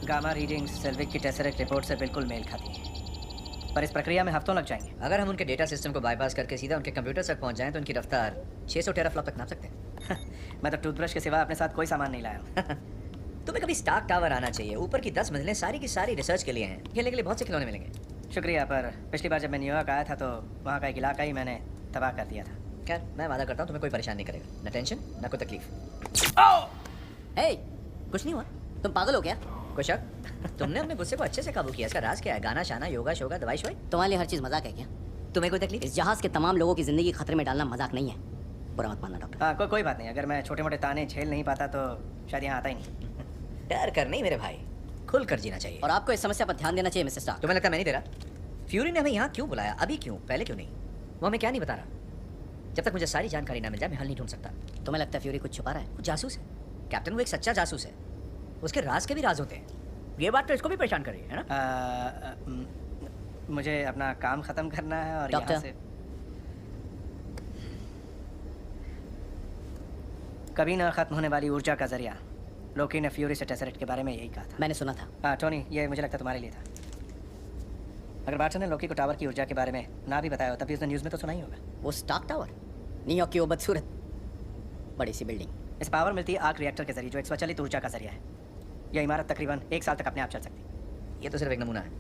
Gamma readings सेल्विक की Tesseract report से बिल्कुल मेल खाती है, पर इस प्रक्रिया में हफ्तों लग जाएंगे। अगर हम उनके डेटा सिस्टम को बाईपास करके सीधा उनके कंप्यूटर तक पहुंच जाएं तो उनकी रफ्तार 600 टेराफ्लॉप तक नाप सकते हैं। मैं तो टूथब्रश के सिवा अपने साथ कोई सामान नहीं लाया हूँ। तुम्हें कभी स्टार्क टावर आना चाहिए। ऊपर की 10 मंजिलें सारी की सारी रिसर्च के लिए हैं। खेलने के लिए बहुत से खिलौने मिलेंगे। शुक्रिया, पर पिछली बार जब मैं न्यूयॉर्क आया था तो वहाँ का एक इलाका ही मैंने तबाह कर दिया था। खैर, मैं वादा करता हूँ तुम्हें कोई परेशान नहीं करेगा। न टेंशन न कोई तकलीफ। हे, कुछ नहीं हुआ। तुम पागल हो क्या? कोई शक? तुमने अपने गुस्से को अच्छे से काबू किया। इसका राज क्या है? गाना शाना, योगा शोगा, दवाई शवाई? तुम्हारे लिए हर चीज मजाक है क्या? तुम्हें कोई तकलीफ? इस जहाज के तमाम लोगों की जिंदगी खतरे में डालना मजाक नहीं है। बुरा मत मानना डॉक्टर। हाँ, कोई बात नहीं। अगर मैं छोटे मोटे ताने झेल नहीं पाता तो शायद यहाँ आता ही नहीं। डर कर नहीं मेरे भाई, खुल कर जीना चाहिए। और आपको इस समस्या पर ध्यान देना चाहिए मिस्टर स्टार्क। तुम्हें लगता है मैं नहीं दे रहा? फ्यूरी ने हमें यहाँ क्यों बुलाया? अभी क्यों? पहले क्यों नहीं? वो हमें क्या नहीं बता रहा? जब तक मुझे सारी जानकारी ना मिल जाए मैं हल नहीं ढूंढ सकता। तुम्हें लगता है फ्यूरी कुछ छुपा रहा है? वो जासूस है कैप्टन, वो एक सच्चा जासूस है। उसके राज के भी राज होते हैं। ये बात तो इसको भी परेशान कर रही है ना? मुझे अपना काम खत्म करना है और यहाँ से कभी ना खत्म होने वाली ऊर्जा का जरिया। लोकी ने फ्यूरी से टेसरेक्ट के बारे में यही कहा था। मैंने सुना था। हाँ टोनी, ये मुझे लगता तुम्हारे लिए था। अगर बाटसन ने लोकी को टावर की ऊर्जा के बारे में ना भी बताया हो तभी उसने न्यूज़ में तो सुना ही होगा। वो स्टार्क टावर, न्यूयॉर्क की वो बदसूरत बड़ी सी बिल्डिंग। इस पावर मिलती है आर्क रिएक्टर के जरिए, जो एक स्वचालित ऊर्जा का जरिया है। यह इमारत तकरीबन 1 साल तक अपने आप चल सकती। ये तो सिर्फ एक नमूना है,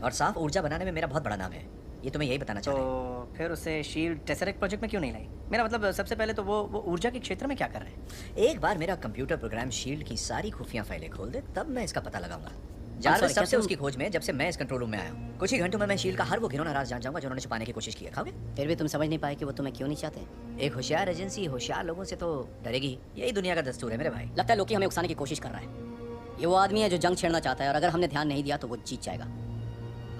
और साफ ऊर्जा बनाने में मेरा बहुत बड़ा नाम है। ये तुम्हें यही बताना चाह रहे हैं। तो फिर उसे शील्ड टेसरेक्ट प्रोजेक्ट में क्यों नहीं लाई? मेरा मतलब सबसे पहले तो वो ऊर्जा के क्षेत्र में क्या कर रहे हैं? एक बार मेरा कंप्यूटर प्रोग्राम शील्ड की सारी खुफिया फाइलें खोल दे तब मैं इसका पता लगाऊंगा। जारविस सबसे उसकी खोज में जब से मैं इस कंट्रोल रूम में आया हूँ। कुछ ही घंटों में मैं शील्ड का हर वो घिनौना राज जान जाऊंगा जो उन्होंने छुपाने की कोशिश की है। खाओगे? फिर भी तुम समझ नहीं पाए कि वो तुम्हें क्यों नहीं चाहते। एक होशियार एजेंसी होशियार लोगों से तो डरेगी। यही दुनिया का दस्तूर है मेरे भाई। लगता है लोकी हमें उकसाने की कोशिश कर रहा है। ये वो आदमी है जो जंग छेड़ना चाहता है, और अगर हमने ध्यान नहीं दिया तो वो जीत जाएगा।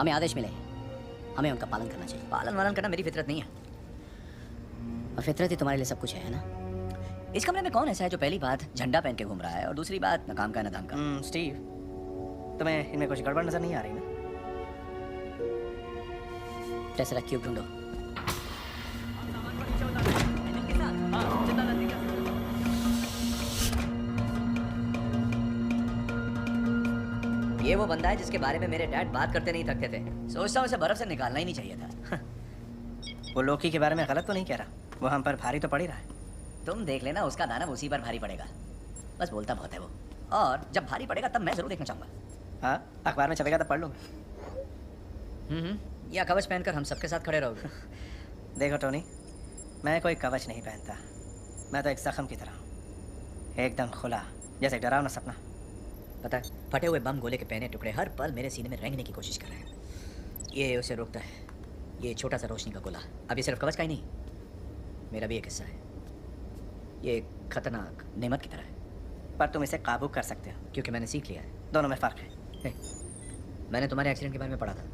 हमें आदेश मिले हैं, हमें उनका पालन करना चाहिए। पालन वालन करना मेरी फितरत नहीं है। और फितरत ही तुम्हारे लिए सब कुछ है ना? इस कमरे में कौन ऐसा है जो पहली बात झंडा पहन के घूम रहा है और दूसरी बात न काम का न दाम का? स्टीव, तुम्हें इनमें कुछ गड़बड़ नजर नहीं आ रही ना? टेसरेक्ट क्यूब ढूंढो। ये वो बंदा है जिसके बारे में मेरे डैड बात करते नहीं थकते थे। सोचता हूँ इसे बर्फ से निकालना ही नहीं चाहिए था। वो लोकी के बारे में गलत तो नहीं कह रहा। वो हम पर भारी तो पड़ ही रहा है। तुम देख लेना, उसका दाना उसी पर भारी पड़ेगा। बस बोलता बहुत है वो, और जब भारी पड़ेगा तब मैं जरूर देखना चाहूंगा। हाँ, अखबार में छपेगा तब पढ़ लूँगा। या कवच पहनकर हम सबके साथ खड़े रहोगे? देखो टोनी, मैं कोई कवच नहीं पहनता। मैं तो एक जख्म की तरह हूँ, एकदम खुला, जैसे डरावना सपना। पता है, फटे हुए बम गोले के पहने टुकड़े हर पल मेरे सीने में रेंगने की कोशिश कर रहे हैं। ये उसे रोकता है, ये छोटा सा रोशनी का गोला। अब ये सिर्फ कवच का ही नहीं, मेरा भी एक हिस्सा है। ये एक खतरनाक नेमत की तरह है। पर तुम इसे काबू कर सकते हो, क्योंकि मैंने सीख लिया है। दोनों में फ़र्क है। मैंने तुम्हारे एक्सीडेंट के बारे में पढ़ा था।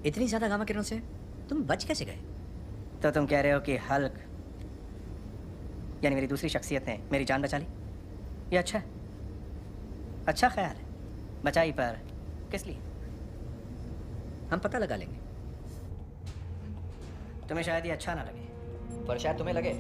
इतनी ज़्यादा गामा किरणों से तुम बच कैसे गए? तो तुम कह रहे हो कि हल्क यानी मेरी दूसरी शख्सियत ने मेरी जान बचा ली? ये अच्छा है, अच्छा ख्याल है। बचाई पर किस लिए? हम पता लगा लेंगे। तुम्हें शायद ये अच्छा ना लगे, पर शायद तुम्हें लगे।